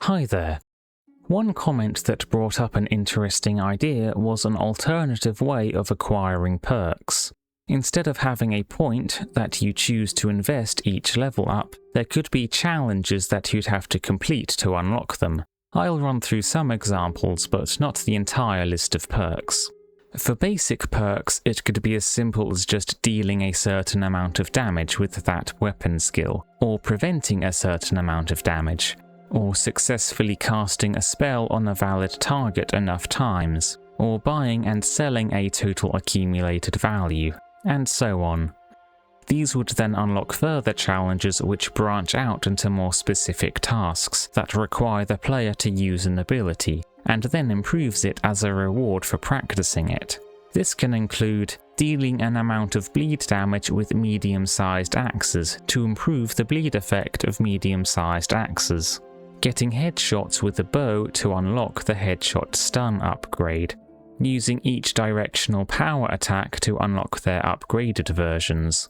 Hi there. One comment that brought up an interesting idea was an alternative way of acquiring perks. Instead of having a point that you choose to invest each level up, there could be challenges that you'd have to complete to unlock them. I'll run through some examples, but not the entire list of perks. For basic perks, it could be as simple as just dealing a certain amount of damage with that weapon skill, or preventing a certain amount of damage, or successfully casting a spell on a valid target enough times, or buying and selling a total accumulated value, and so on. These would then unlock further challenges which branch out into more specific tasks that require the player to use an ability, and then improves it as a reward for practicing it. This can include dealing an amount of bleed damage with medium-sized axes to improve the bleed effect of medium-sized axes, getting headshots with a bow to unlock the headshot stun upgrade, using each directional power attack to unlock their upgraded versions.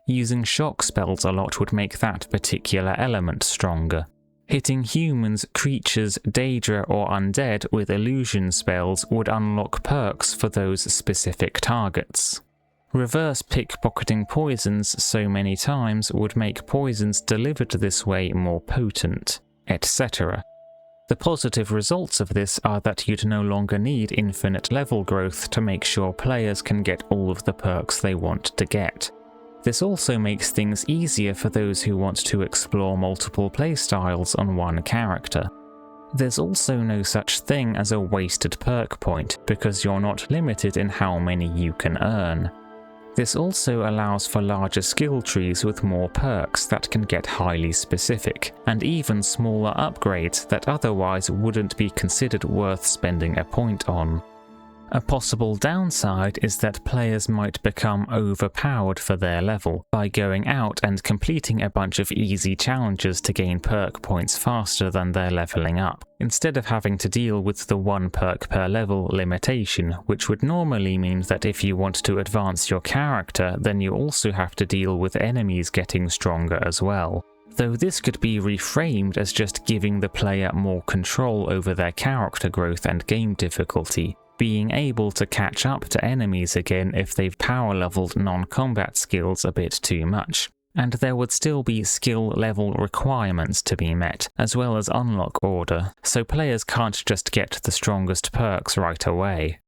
Using shock spells a lot would make that particular element stronger. Hitting humans, creatures, Daedra or undead with illusion spells would unlock perks for those specific targets. Reverse pickpocketing poisons so many times would make poisons delivered this way more potent, etc. The positive results of this are that you'd no longer need infinite level growth to make sure players can get all of the perks they want to get. This also makes things easier for those who want to explore multiple playstyles on one character. There's also no such thing as a wasted perk point, because you're not limited in how many you can earn. This also allows for larger skill trees with more perks that can get highly specific, and even smaller upgrades that otherwise wouldn't be considered worth spending a point on. A possible downside is that players might become overpowered for their level by going out and completing a bunch of easy challenges to gain perk points faster than they're leveling up, instead of having to deal with the 1 perk per level limitation, which would normally mean that if you want to advance your character, then you also have to deal with enemies getting stronger as well. Though this could be reframed as just giving the player more control over their character growth and game difficulty, being able to catch up to enemies again if they've power leveled non-combat skills a bit too much. And there would still be skill level requirements to be met, as well as unlock order, so players can't just get the strongest perks right away.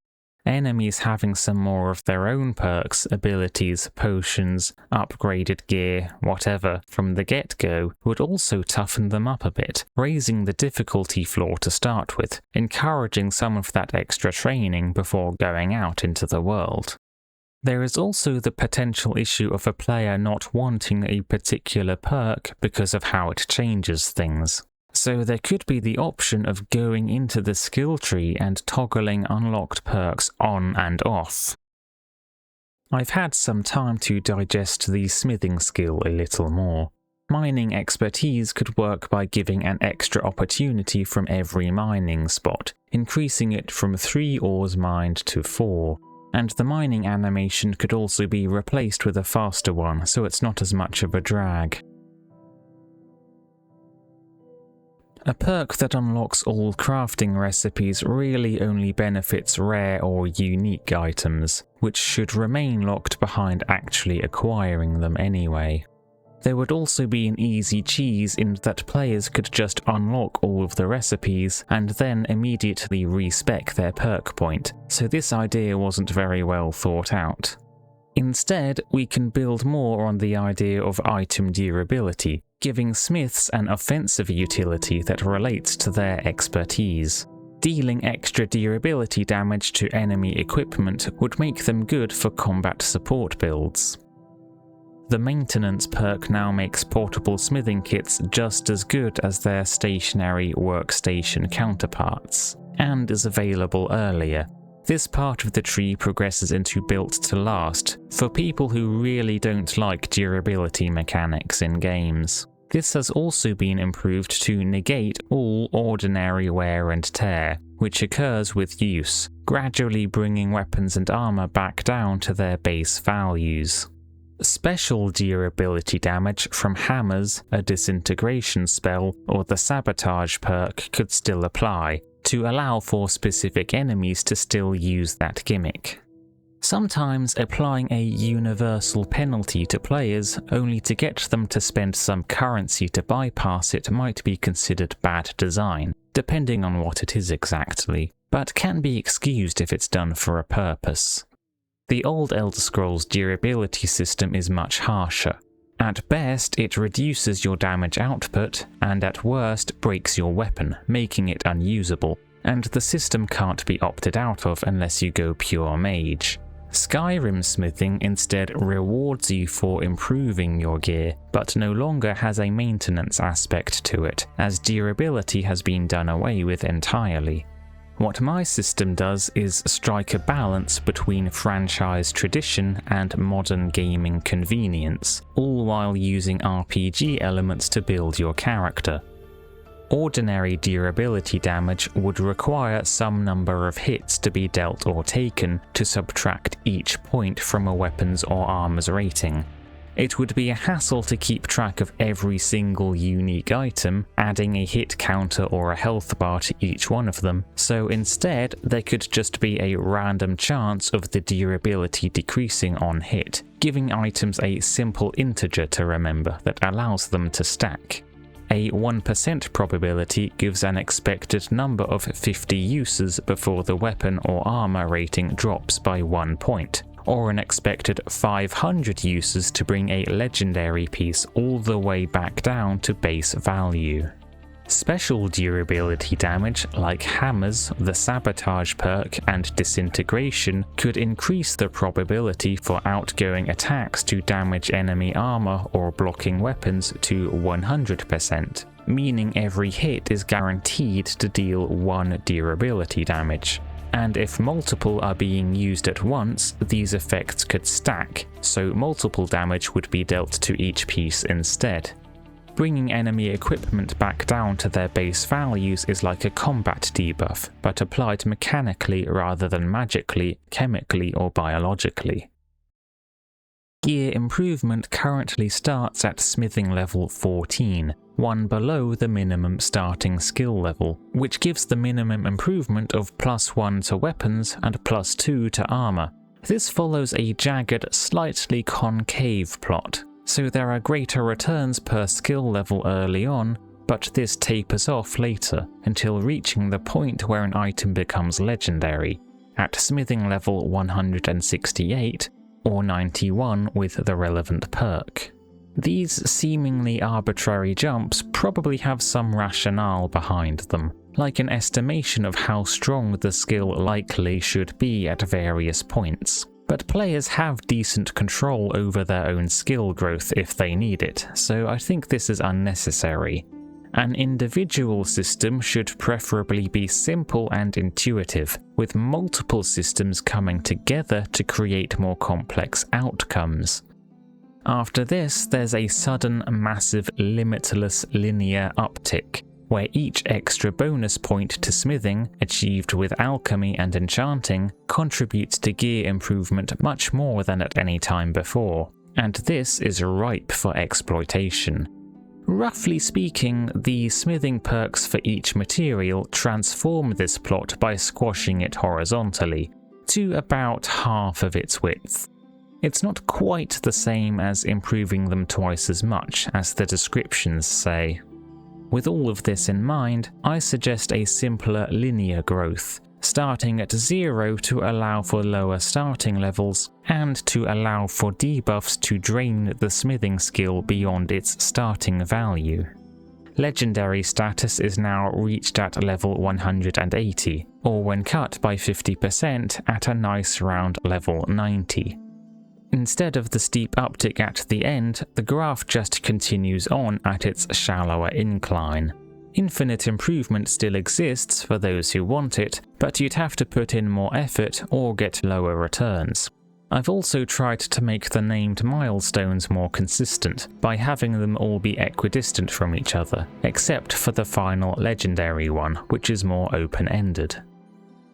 Enemies having some more of their own perks, abilities, potions, upgraded gear, whatever, from the get-go would also toughen them up a bit, raising the difficulty floor to start with, encouraging some of that extra training before going out into the world. There is also the potential issue of a player not wanting a particular perk because of how it changes things. So there could be the option of going into the skill tree and toggling unlocked perks on and off. I've had some time to digest the smithing skill a little more. Mining expertise could work by giving an extra opportunity from every mining spot, increasing it from 3 ores mined to 4, and the mining animation could also be replaced with a faster one, so it's not as much of a drag. A perk that unlocks all crafting recipes really only benefits rare or unique items, which should remain locked behind actually acquiring them anyway. There would also be an easy cheese in that players could just unlock all of the recipes and then immediately respec their perk point, so this idea wasn't very well thought out. Instead, we can build more on the idea of item durability, giving smiths an offensive utility that relates to their expertise. Dealing extra durability damage to enemy equipment would make them good for combat support builds. The maintenance perk now makes portable smithing kits just as good as their stationary workstation counterparts, and is available earlier. This part of the tree progresses into built to last, for people who really don't like durability mechanics in games. This has also been improved to negate all ordinary wear and tear, which occurs with use, gradually bringing weapons and armor back down to their base values. Special durability damage from hammers, a disintegration spell, or the sabotage perk could still apply, to allow for specific enemies to still use that gimmick. Sometimes applying a universal penalty to players only to get them to spend some currency to bypass it might be considered bad design, depending on what it is exactly, but can be excused if it's done for a purpose. The old Elder Scrolls durability system is much harsher. At best, it reduces your damage output, and at worst breaks your weapon, making it unusable, and the system can't be opted out of unless you go pure mage. Skyrim smithing instead rewards you for improving your gear, but no longer has a maintenance aspect to it, as durability has been done away with entirely. What my system does is strike a balance between franchise tradition and modern gaming convenience, all while using RPG elements to build your character. Ordinary durability damage would require some number of hits to be dealt or taken to subtract each point from a weapon's or armor's rating. It would be a hassle to keep track of every single unique item, adding a hit counter or a health bar to each one of them, so instead there could just be a random chance of the durability decreasing on hit, giving items a simple integer to remember that allows them to stack. A 1% probability gives an expected number of 50 uses before the weapon or armor rating drops by 1 point, or an expected 500 uses to bring a legendary piece all the way back down to base value. Special durability damage like hammers, the sabotage perk, and disintegration could increase the probability for outgoing attacks to damage enemy armor or blocking weapons to 100%, meaning every hit is guaranteed to deal 1 durability damage. And if multiple are being used at once, these effects could stack, so multiple damage would be dealt to each piece instead. Bringing enemy equipment back down to their base values is like a combat debuff, but applied mechanically rather than magically, chemically, or biologically. Gear improvement currently starts at smithing level 14, one below the minimum starting skill level, which gives the minimum improvement of +1 to weapons and +2 to armor. This follows a jagged, slightly concave plot, so there are greater returns per skill level early on, but this tapers off later until reaching the point where an item becomes legendary, at smithing level 168 or 91 with the relevant perk. These seemingly arbitrary jumps probably have some rationale behind them, like an estimation of how strong the skill likely should be at various points. But players have decent control over their own skill growth if they need it, so I think this is unnecessary. An individual system should preferably be simple and intuitive, with multiple systems coming together to create more complex outcomes. After this, there's a sudden, massive, limitless linear uptick, where each extra bonus point to smithing, achieved with alchemy and enchanting, contributes to gear improvement much more than at any time before, and this is ripe for exploitation. Roughly speaking, the smithing perks for each material transform this plot by squashing it horizontally, to about half of its width. It's not quite the same as improving them twice as much, as the descriptions say. With all of this in mind, I suggest a simpler linear growth, starting at 0 to allow for lower starting levels, and to allow for debuffs to drain the smithing skill beyond its starting value. Legendary status is now reached at level 180, or when cut by 50% at a nice round level 90. Instead of the steep uptick at the end, the graph just continues on at its shallower incline. Infinite improvement still exists for those who want it, but you'd have to put in more effort or get lower returns. I've also tried to make the named milestones more consistent by having them all be equidistant from each other, except for the final legendary one, which is more open-ended.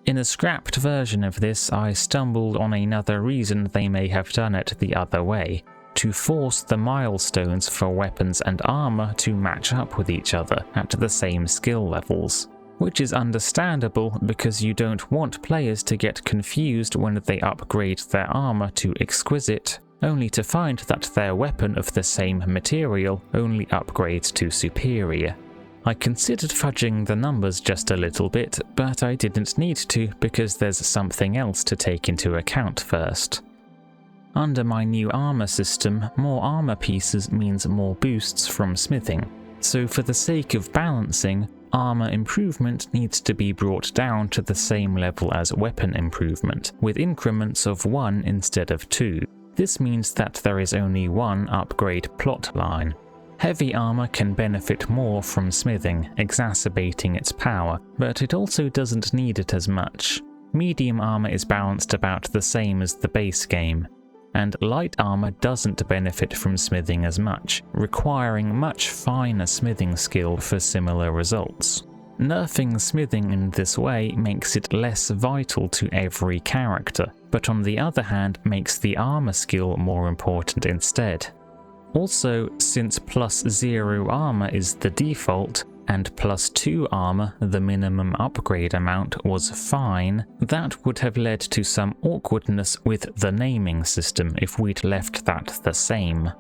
In a scrapped version of this, I stumbled on another reason they may have done it the other way, to force the milestones for weapons and armor to match up with each other at the same skill levels, which is understandable because you don't want players to get confused when they upgrade their armor to exquisite, only to find that their weapon of the same material only upgrades to superior. I considered fudging the numbers just a little bit, but I didn't need to because there's something else to take into account first. Under my new armor system, more armor pieces means more boosts from smithing, so for the sake of balancing, armor improvement needs to be brought down to the same level as weapon improvement, with increments of 1 instead of 2. This means that there is only one upgrade plot line. Heavy armor can benefit more from smithing, exacerbating its power, but it also doesn't need it as much. Medium armor is balanced about the same as the base game, and light armor doesn't benefit from smithing as much, requiring much finer smithing skill for similar results. Nerfing smithing in this way makes it less vital to every character, but on the other hand makes the armor skill more important instead. Also, since +0 armor is the default, and +2 armor, the minimum upgrade amount, was fine, that would have led to some awkwardness with the naming system if we'd left that the same.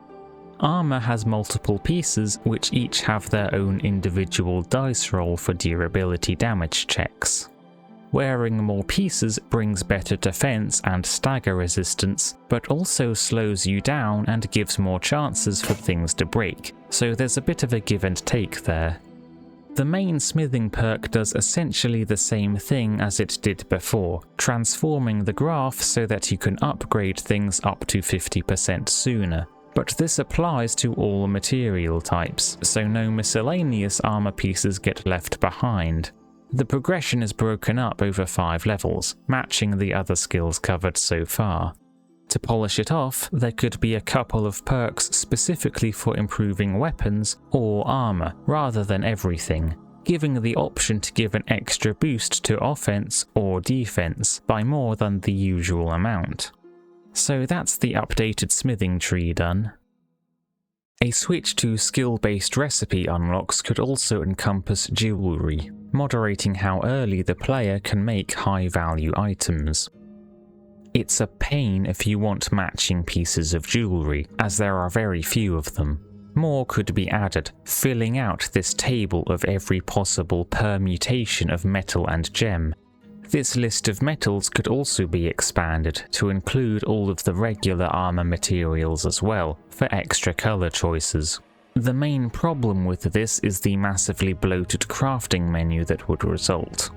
Armor has multiple pieces which each have their own individual dice roll for durability damage checks. Wearing more pieces brings better defense and stagger resistance, but also slows you down and gives more chances for things to break, so there's a bit of a give and take there. The main smithing perk does essentially the same thing as it did before, transforming the graph so that you can upgrade things up to 50% sooner. But this applies to all material types, so no miscellaneous armor pieces get left behind. The progression is broken up over 5 levels, matching the other skills covered so far. To polish it off, there could be a couple of perks specifically for improving weapons or armor, rather than everything, giving the option to give an extra boost to offense or defense by more than the usual amount. So that's the updated smithing tree done. A switch to skill-based recipe unlocks could also encompass jewellery, moderating how early the player can make high-value items. It's a pain if you want matching pieces of jewellery, as there are very few of them. More could be added, filling out this table of every possible permutation of metal and gem. This list of metals could also be expanded to include all of the regular armor materials as well, for extra color choices. The main problem with this is the massively bloated crafting menu that would result.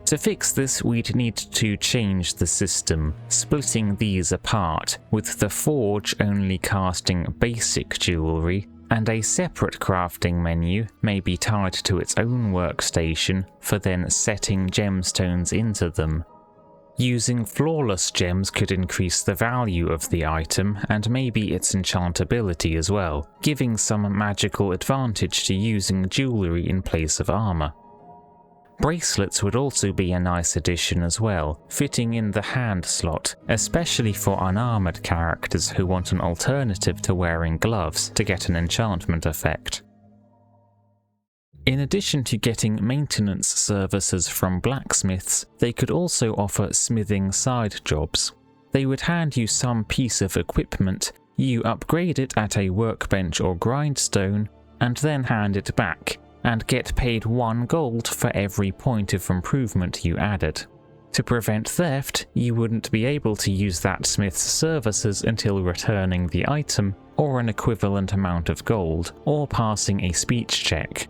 To fix this, we'd need to change the system, splitting these apart, with the forge only casting basic jewellery, and a separate crafting menu, maybe tied to its own workstation, for then setting gemstones into them. Using flawless gems could increase the value of the item and maybe its enchantability as well, giving some magical advantage to using jewellery in place of armour. Bracelets would also be a nice addition as well, fitting in the hand slot, especially for unarmoured characters who want an alternative to wearing gloves to get an enchantment effect. In addition to getting maintenance services from blacksmiths, they could also offer smithing side jobs. They would hand you some piece of equipment, you upgrade it at a workbench or grindstone, and then hand it back, and get paid 1 gold for every point of improvement you added. To prevent theft, you wouldn't be able to use that smith's services until returning the item, or an equivalent amount of gold, or passing a speech check.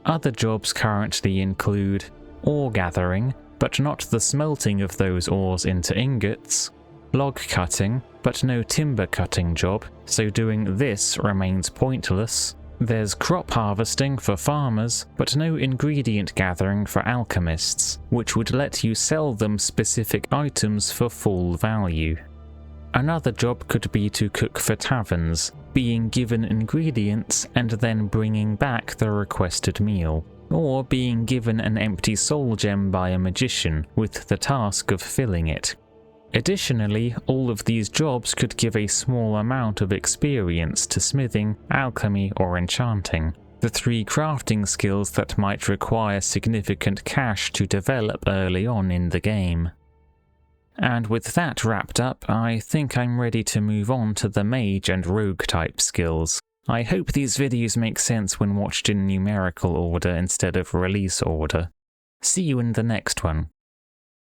Other jobs currently include ore gathering, but not the smelting of those ores into ingots, log cutting, but no timber cutting job, so doing this remains pointless. There's crop harvesting for farmers, but no ingredient gathering for alchemists, which would let you sell them specific items for full value. Another job could be to cook for taverns, being given ingredients and then bringing back the requested meal, or being given an empty soul gem by a magician with the task of filling it. Additionally, all of these jobs could give a small amount of experience to smithing, alchemy, or enchanting, the 3 crafting skills that might require significant cash to develop early on in the game. And with that wrapped up, I think I'm ready to move on to the mage and rogue type skills. I hope these videos make sense when watched in numerical order instead of release order. See you in the next one.